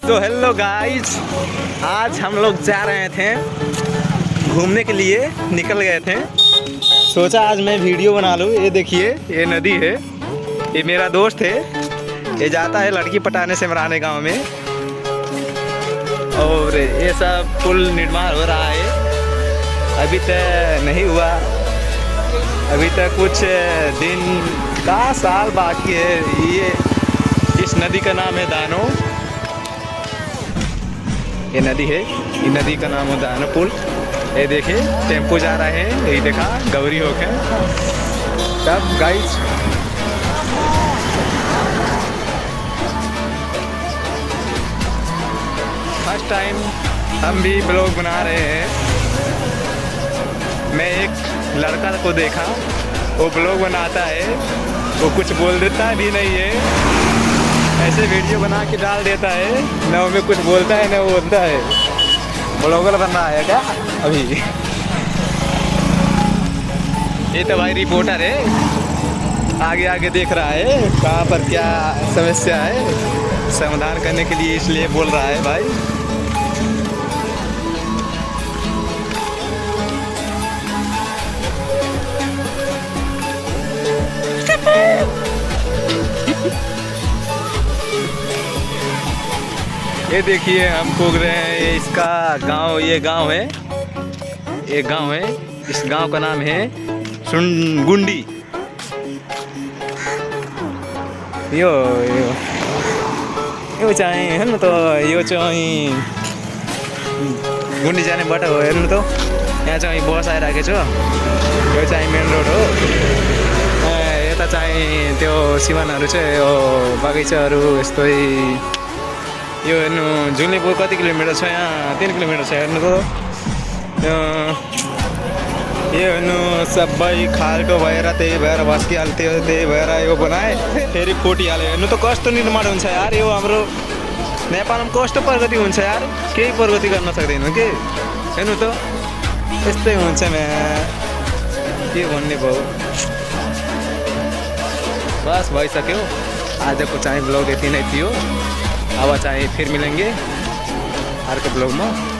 तो hello guys, आज हम लोग जा रहे थे घूमने के लिए, निकल गए थे। सोचा आज मैं वीडियो बना लूँ। ये देखिए, ये नदी है, ये मेरा दोस्त है, ये जाता है लड़की पटाने सिमराने गांव में। और ये सब पुल निर्माण हो रहा है, अभी तक नहीं हुआ, अभी तक कुछ दिन का साल बाकी है। ये इस नदी का नाम है दानो, ये नदी है, ये नदी का नाम है दानो पुल। ये देखिए टेम्पो जा रहे हैं, यही देखा गौरी होके। तब गाइस फर्स्ट टाइम हम भी ब्लॉग बना रहे हैं। मैं एक लड़का को देखा, वो ब्लॉग बनाता है, वो कुछ बोल देता भी नहीं है, ऐसे वीडियो बना के डाल देता है, न वो में कुछ बोलता है न वो बोलता है। ब्लॉगर बन रहा है क्या अभी? ये तो भाई रिपोर्टर है, आगे आगे देख रहा है कहाँ पर क्या समस्या है, समाधान करने के लिए इसलिए बोल रहा है भाई। ये देखिए हम कूद रहे हैं, ये इसका गांव, ये गांव है, ये गांव है, इस गांव का नाम है सुनगुंडी। यो यो यो चाहे है ना, तो यो चाहे गुंडी जाने बाटो हो हेर्नु तो, यहाँ चाहिँ बस आइराखेको छ, यो चाहिँ मेन रोड हो। यता चाहिँ त्यो सिमानाहरू छ, यो बगैँचाहरू यस्तै। यो हेर्नु झुलेपुर कति किलोमिटर छ, यहाँ 3 किलोमिटर छ हेर्नु तो। यो हेर्नु सबै खाल्टो भएर, त्यही भएर भस्किहाल्थ्यो, त्यही भएर यो बनाए, फेरि फुटिहाल्यो। हेर्नु त कस्तो निर्माण हुन्छ यार, यो हाम्रो नेपालमा कस्तो प्रगति हुन्छ यार, केही प्रगति गर्न सक्दैन के। हेर्नु त यस्तै हुन्छ, के भन्ने भयो। बस भइसक्यो, आजको चाहिँ ब्लग यति नै थियो। अब चाहिँ फिर मिलेंगे अर्को ब्लॉग में।